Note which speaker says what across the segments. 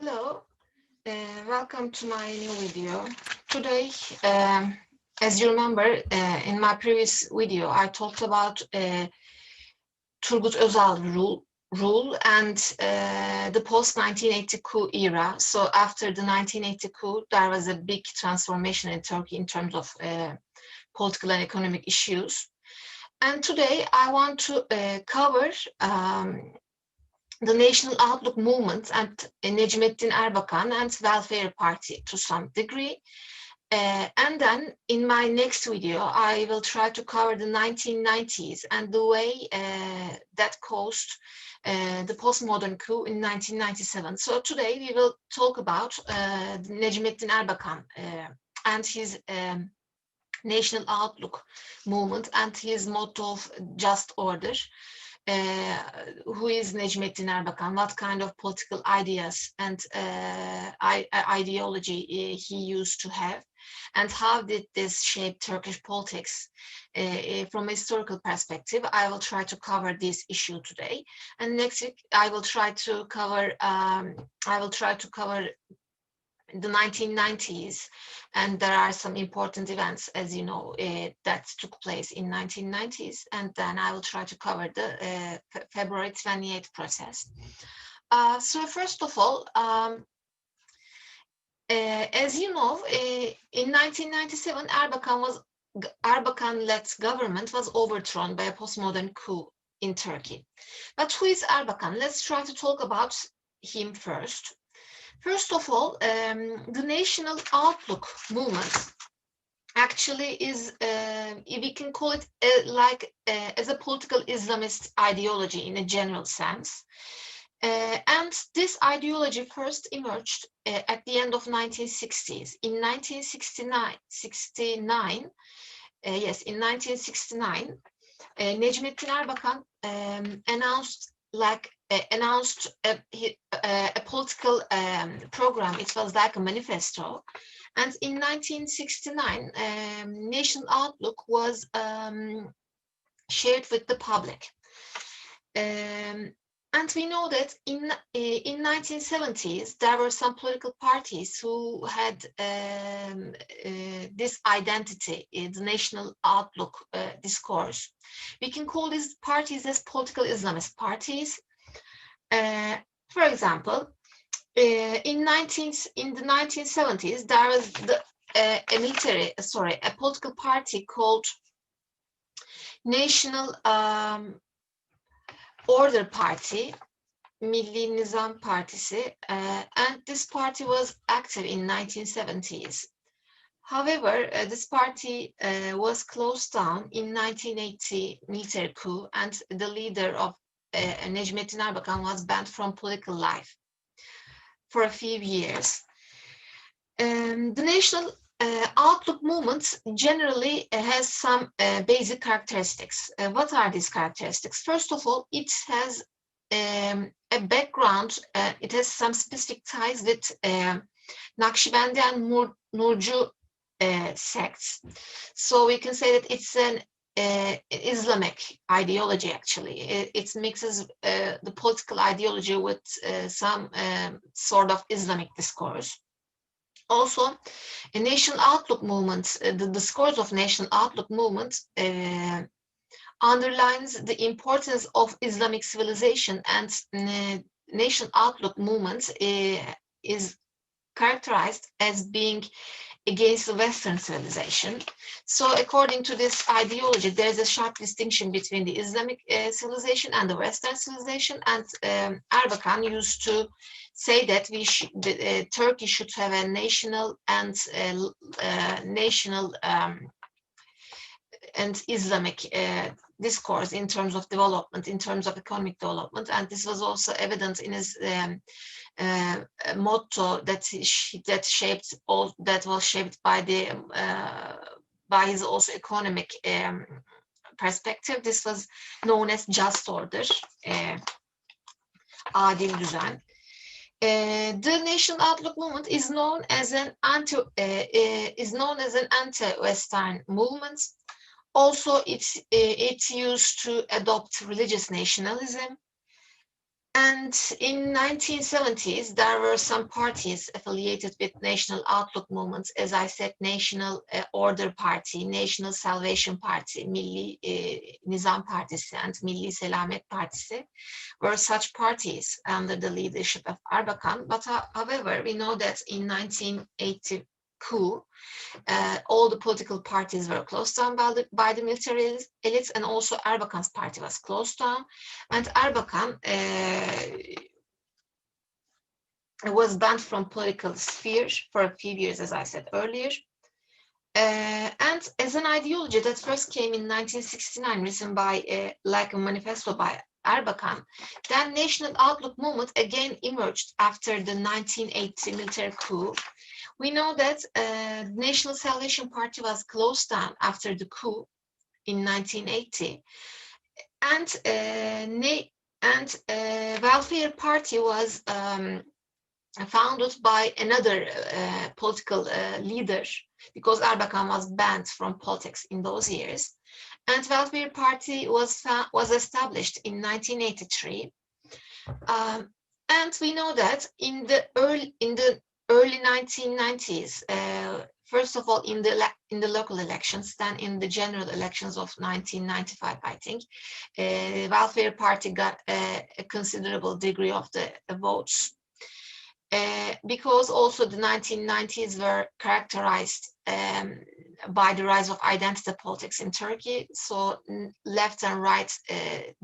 Speaker 1: Hello, welcome to my new video. Today, as you remember, in my previous video, I talked about Turgut Özal rule and the post-1980 coup era. So after the 1980 coup, there was a big transformation in Turkey in terms of political and economic issues. And today, I want to cover the National Outlook Movement and Necmettin Erbakan and Welfare Party to some degree. And then in my next video, I will try to cover the 1990s and the way that caused the postmodern coup in 1997. So today we will talk about Necmettin Erbakan and his National Outlook Movement and his motto of just order. Who is Necmettin Erbakan, what kind of political ideas and ideology he used to have, and how did this shape Turkish politics from a historical perspective. I will try to cover this issue today, and next week I will try to cover the 1990s, and there are some important events, as you know, that took place in 1990s, and then I will try to cover the February 28th process. So first of all, as you know, in 1997, Erbakan-led government was overthrown by a postmodern coup in Turkey. But who is Erbakan? Let's try to talk about him first. First of all, the National Outlook Movement actually is, we can call it as a political Islamist ideology in a general sense. And this ideology first emerged at the end of 1960s. In 1969, Necmettin Erbakan announced a political program. It was like a manifesto. And in 1969, National Outlook was shared with the public. And we know that in 1970s, there were some political parties who had this identity, the National Outlook discourse. We can call these parties as political Islamist parties. For example, in the 1970s, there was a political party called National Order Party, Millî Nizam Partisi, and this party was active in 1970s. However, this party was closed down in 1980 military coup, and the leader of Necmettin Erbakan was banned from political life for a few years. The National Outlook movement generally has some basic characteristics. What are these characteristics? First of all, it has a background, it has some specific ties with Naqshbandi and Nurcu sects. So we can say that it's an Islamic ideology, actually. It mixes the political ideology with some sort of Islamic discourse. Also, a National Outlook movement, the discourse of National Outlook movement underlines the importance of Islamic civilization, and National Outlook movement is characterized as being against the Western civilization. So according to this ideology, there's a sharp distinction between the Islamic civilization and the Western civilization, and Erbakan used to say that Turkey should have a national and Islamic discourse in terms of development, in terms of economic development, and this was also evident in his motto that was shaped by his also economic perspective. This was known as just order, adil düzen. The National Outlook movement is known as an anti-Western movement. Also, it used to adopt religious nationalism. And in 1970s, there were some parties affiliated with National Outlook movements. As I said, National Order Party, National Salvation Party, Millî Nizam Partisi, and Millî Selamet Partisi were such parties under the leadership of Erbakan. But however, we know that in 1980 coup, all the political parties were closed down by the military elites, and also Erbakan's party was closed down. And Erbakan was banned from political sphere for a few years, as I said earlier. And as an ideology that first came in 1969, written by like a manifesto by Erbakan, then National Outlook movement again emerged after the 1980 military coup. We know that National Salvation Party was closed down after the coup in 1980, and Welfare Party was founded by another political leader, because Erbakan was banned from politics in those years. And Welfare Party was established in 1983. And we know that in the early 1990s, first of all in the local elections, then in the general elections of 1995, I think, Welfare Party got a considerable degree of the votes. Because also the 1990s were characterized by the rise of identity politics in Turkey, so left and right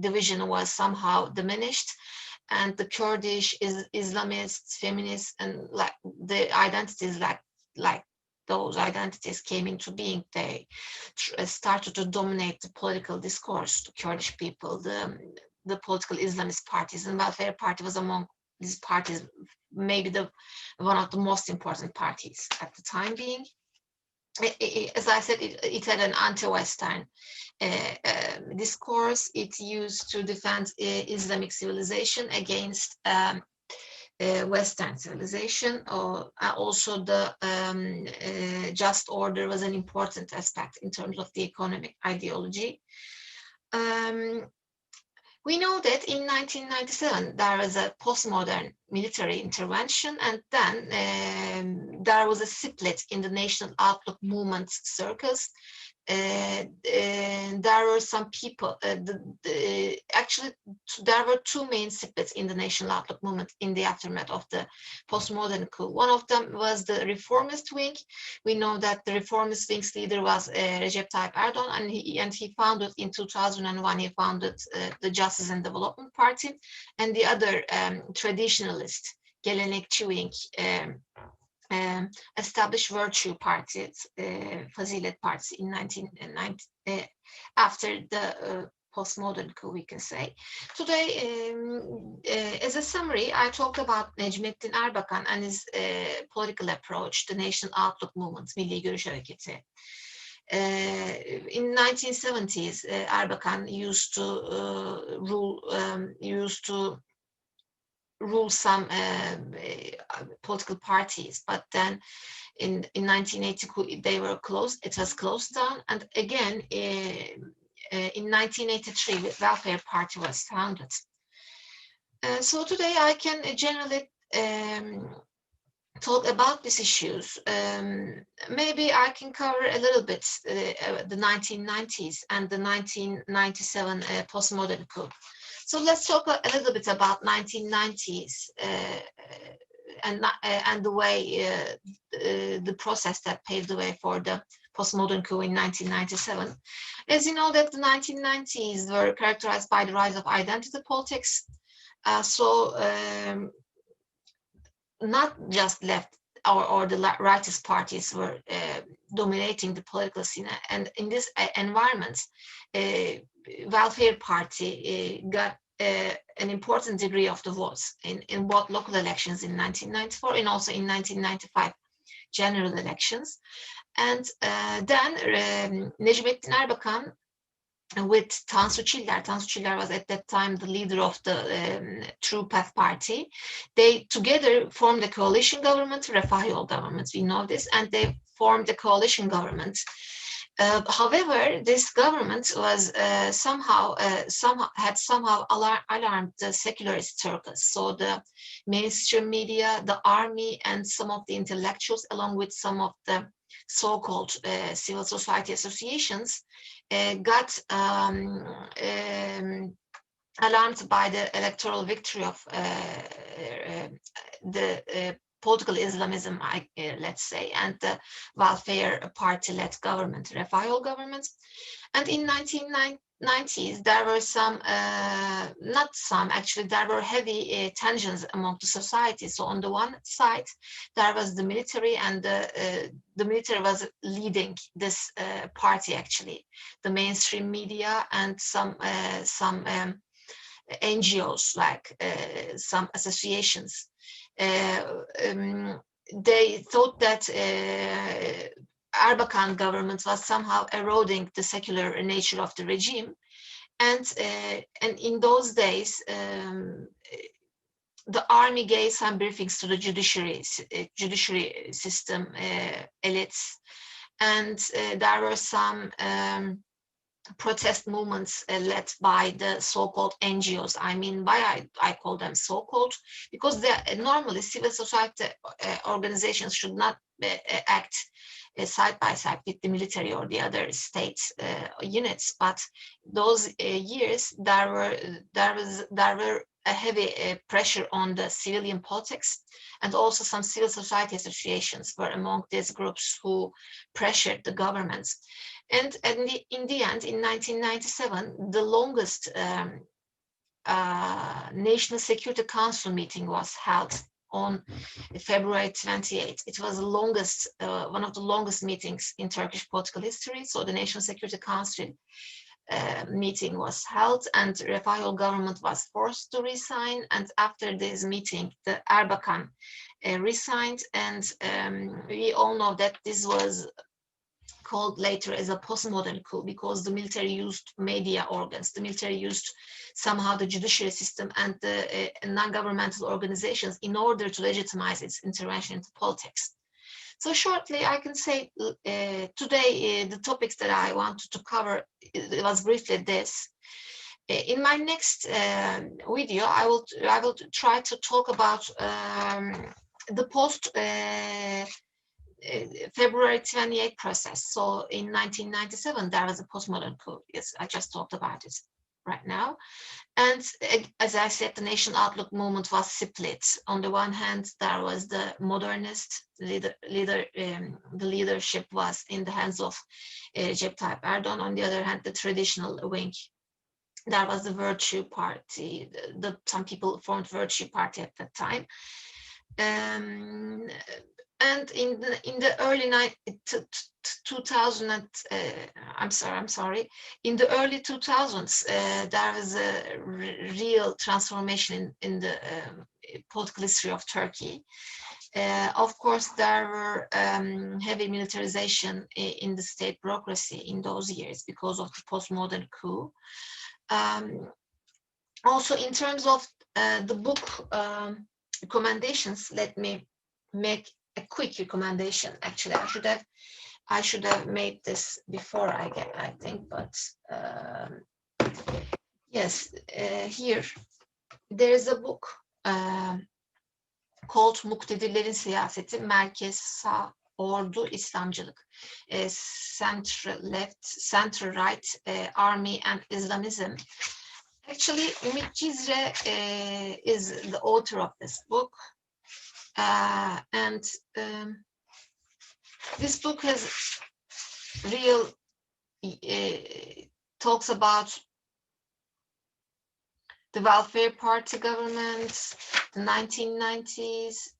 Speaker 1: division was somehow diminished, and the Kurdish, Islamists, feminists, and like the identities like those identities came into being. They started to dominate the political discourse. The Kurdish people, the political Islamist parties, and Welfare Party was among these parties, maybe one of the most important parties at the time being. As I said, it had an anti-Western discourse. It used to defend Islamic civilization against Western civilization. Also, the just order was an important aspect in terms of the economic ideology. We know that in 1997 there was a postmodern military intervention, and then there was a split in the National Outlook movement circles. There were some people, actually there were two main splits in the National Outlook movement in the aftermath of the postmodern coup. One of them was the reformist wing. We know that the reformist wing's leader was Recep Tayyip Erdogan, and he founded in 2001, he founded the Justice and Development Party, and the other traditionalist, gelenekçi wing, established Virtue Party, Fazilet Party in 1990, after the postmodern coup, we can say. Today, as a summary, I talked about Necmettin Erbakan and his political approach, the National Outlook movement, Millî Görüş hareketi. In 1970s, Erbakan used to rule some political parties, but then in 1980 they were closed. It was closed down, and again in 1983 the Welfare Party was founded. So today I can generally talk about these issues. Maybe I can cover a little bit the 1990s and the 1997 postmodern coup. So let's talk a little bit about 1990s and the way, the process that paved the way for the postmodern coup in 1997. As you know, that the 1990s were characterized by the rise of identity politics. Not just left or the rightist parties were dominating the political scene, and in this environment, Welfare Party got an important degree of the votes in both local elections in 1994 and also in 1995 general elections. And then Necmettin Erbakan with Tansu Çiller was at that time the leader of the True Path Party. They together formed a coalition government, Refahyol government, we know this, and they formed a coalition government. However, this government was somehow alarmed the secularist circles. So the mainstream media, the army, and some of the intellectuals, along with some of the so-called civil society associations, got alarmed by the electoral victory of the political Islamism, let's say, and the welfare party-led government, Refahyol government. And in 1990s, there were some, not some, actually, there were heavy tensions among the society. So on the one side, there was the military, and the military was leading this party, actually. The mainstream media and some NGOs, like some associations. They thought that Erbakan government was somehow eroding the secular nature of the regime, and in those days, the army gave some briefings to the judiciary system elites, and there were some protest movements led by the so-called NGOs. I mean, why I call them so-called, because they normally civil society organizations should not act side by side with the military or the other state units. But those years there were a heavy pressure on the civilian politics, and also some civil society associations were among these groups who pressured the governments. And in the end, in 1997, the longest National Security Council meeting was held on February 28th. It was the longest, one of the longest meetings in Turkish political history. So the National Security Council meeting was held, and Refahyol government was forced to resign. And after this meeting, the Erbakan resigned, and we all know that this was called later as a postmodern coup, because the military used media organs, the military used somehow the judiciary system and the non-governmental organizations in order to legitimize its intervention into politics. So shortly, I can say today the topics that I wanted to cover, it was briefly this. In my next video, I will try to talk about the post February 28 process. So in 1997, there was a postmodern coup. Yes, I just talked about it right now. And as I said, the nation outlook movement was split. On the one hand, there was the modernist the leadership was in the hands of Recep Tayyip Erdogan. On the other hand, the traditional wing, there was the Virtue Party. Some people formed Virtue Party at that time. And in the early 2000, in the early 2000s, there was a real transformation in the political history of Turkey. Of course, there were heavy militarization in the state bureaucracy in those years because of the postmodern coup. Also, in terms of the book recommendations, let me make a quick recommendation. Actually, I should have made this before I think, but yes, here there is a book called Muktedirlerin Siyaseti, Merkez Sağ Ordu İslamcılık, Center Left, Center Right, Army and Islamism. Actually, Ümit Cizre is the author of this book. And this book has real talks about the welfare party government, the 1990s.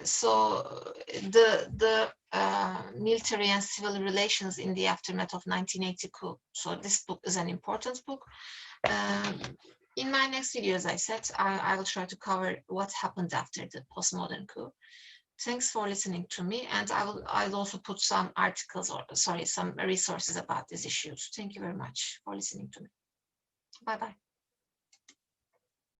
Speaker 1: So the military and civil relations in the aftermath of 1980 coup. So this book is an important book. In my next video, as I said, I will try to cover what happened after the postmodern coup. Thanks for listening to me, and I'll also put some articles, or some resources about these issues. Thank you very much for listening to me. Bye-bye.